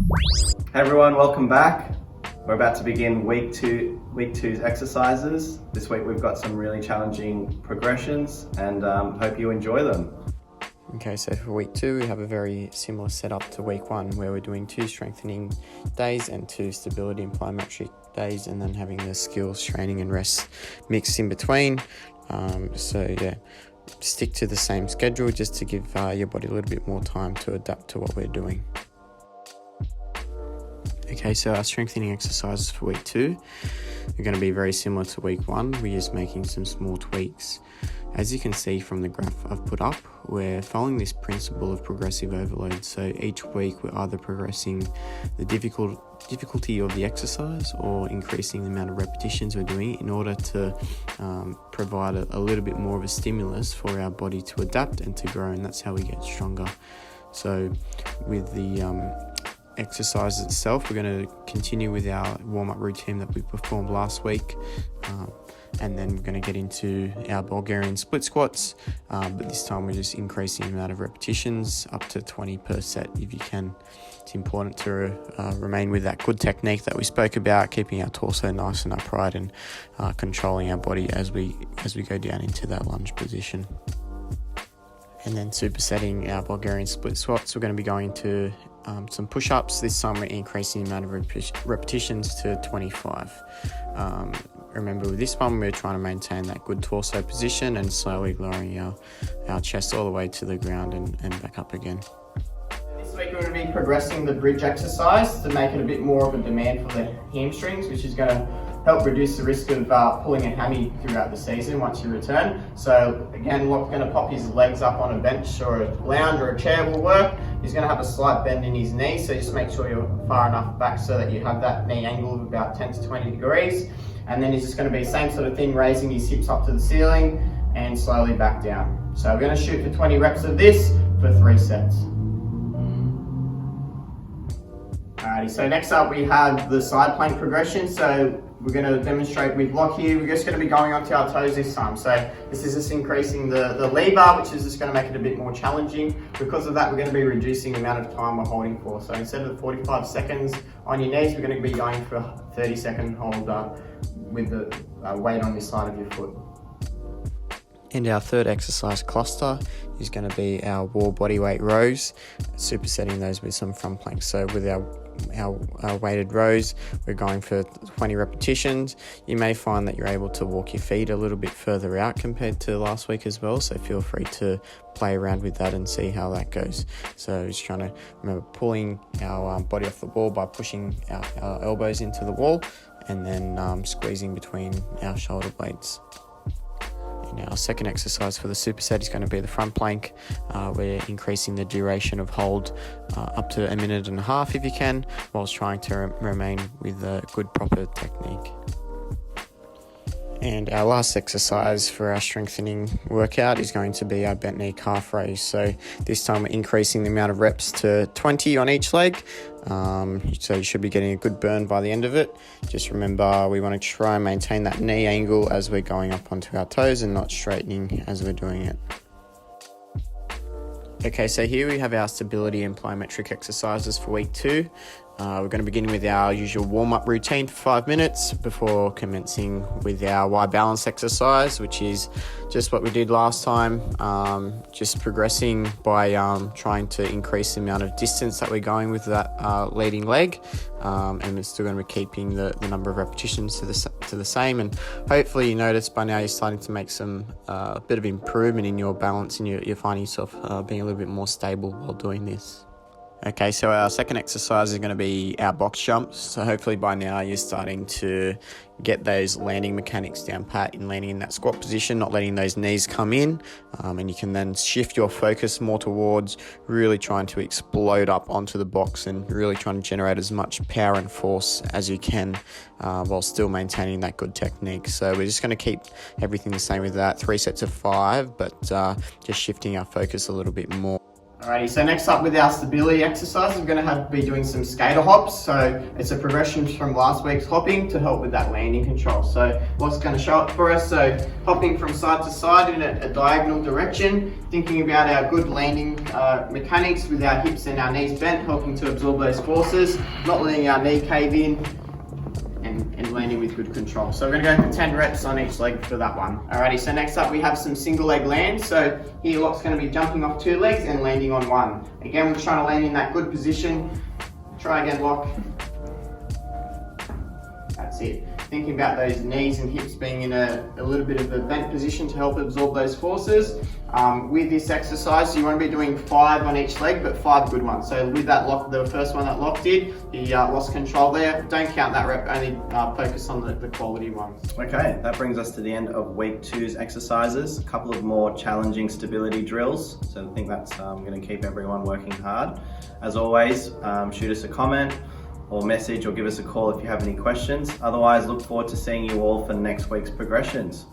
Hey everyone, welcome back. We're about to begin week two's exercises. This week we've got some really challenging progressions and hope you enjoy them. Okay, so for week 2 we have a very similar setup to week 1 where we're doing 2 strengthening days and 2 stability and plyometric days, and then having the skills training and rest mixed in between. Stick to the same schedule just to give your body a little bit more time to adapt to what we're doing. Okay, so our strengthening exercises for week 2 are going to be very similar to week 1. We're just making some small tweaks. As you can see from the graph I've put up, we're following this principle of progressive overload. So each week we're either progressing the difficulty of the exercise or increasing the amount of repetitions we're doing in order to provide a little bit more of a stimulus for our body to adapt and to grow, and that's how we get stronger. So with the exercise itself, we're going to continue with our warm-up routine that we performed last week, and then we're going to get into our Bulgarian split squats, but this time we're just increasing the amount of repetitions up to 20 per set if you can. It's important to remain with that good technique that we spoke about, keeping our torso nice and upright and controlling our body as we go down into that lunge position. And then supersetting our Bulgarian split squats, we're going to be going to some push-ups. This time we're increasing the amount of repetitions to 25. Remember, with this one we're trying to maintain that good torso position and slowly lowering our chest all the way to the ground and back up again. This week we're going to be progressing the bridge exercise to make it a bit more of a demand for the hamstrings, which is going to help reduce the risk of pulling a hammy throughout the season once you return. So again, Lachlan's going to pop his legs up on a bench or a lounge or a chair will work. He's going to have a slight bend in his knee, so just make sure you're far enough back so that you have that knee angle of about 10 to 20 degrees. And then he's just going to be the same sort of thing, raising his hips up to the ceiling and slowly back down. So we're going to shoot for 20 reps of this for 3 sets. Alrighty, so next up we have the side plank progression. So we're going to demonstrate with Lock here. We're just going to be going onto our toes this time. So this is just increasing the lever, which is just going to make it a bit more challenging. Because of that, we're going to be reducing the amount of time we're holding for. So instead of the 45 seconds on your knees, we're going to be going for a 30-second hold with the weight on this side of your foot. And our third exercise cluster is going to be our wall bodyweight rows, supersetting those with some front planks. So with our weighted rows, we're going for 20 repetitions. You may find that you're able to walk your feet a little bit further out compared to last week as well, so feel free to play around with that and see how that goes. So just trying to remember pulling our body off the wall by pushing our elbows into the wall and then squeezing between our shoulder blades. And our second exercise for the superset is going to be the front plank. We're increasing the duration of hold up to 1.5 minutes if you can, whilst trying to remain with a good proper technique. And our last exercise for our strengthening workout is going to be our bent knee calf raise. So this time we're increasing the amount of reps to 20 on each leg. So you should be getting a good burn by the end of it. Just remember, we want to try and maintain that knee angle as we're going up onto our toes and not straightening as we're doing it. Okay, so here we have our stability and plyometric exercises for week 2. We're going to begin with our usual warm-up routine for 5 minutes before commencing with our Y balance exercise, which is just what we did last time, just progressing by trying to increase the amount of distance that we're going with that leading leg, and we're still going to be keeping the number of repetitions to the same. And hopefully you notice by now you're starting to make some bit of improvement in your balance, and you're finding yourself being a little bit more stable while doing this. Okay, so our second exercise is going to be our box jumps. So hopefully by now you're starting to get those landing mechanics down pat in landing in that squat position, not letting those knees come in, and you can then shift your focus more towards really trying to explode up onto the box and really trying to generate as much power and force as you can while still maintaining that good technique. So we're just going to keep everything the same with that, 3 sets of 5, but just shifting our focus a little bit more. Alrighty, so next up with our stability exercise, we're going to be doing some skater hops. So it's a progression from last week's hopping to help with that landing control. So what's going to show up for us? So hopping from side to side in a diagonal direction, thinking about our good landing mechanics with our hips and our knees bent, helping to absorb those forces, not letting our knee cave in, and landing with good control. So we're going to go for 10 reps on each leg for that one. Alrighty, so next up we have some single leg lands. So here Locke's going to be jumping off 2 legs and landing on 1. Again, we're trying to land in that good position. Try again, Locke. That's it. Thinking about those knees and hips being in a little bit of a bent position to help absorb those forces. With this exercise, you want to be doing 5 on each leg, but 5 good ones. So with that Locke, the first one that Locke did, he lost control there. Don't count that rep, only focus on the quality ones. Okay, that brings us to the end of week 2's exercises. A couple of more challenging stability drills. So I think that's going to keep everyone working hard. As always, shoot us a comment or message or give us a call if you have any questions. Otherwise, look forward to seeing you all for next week's progressions.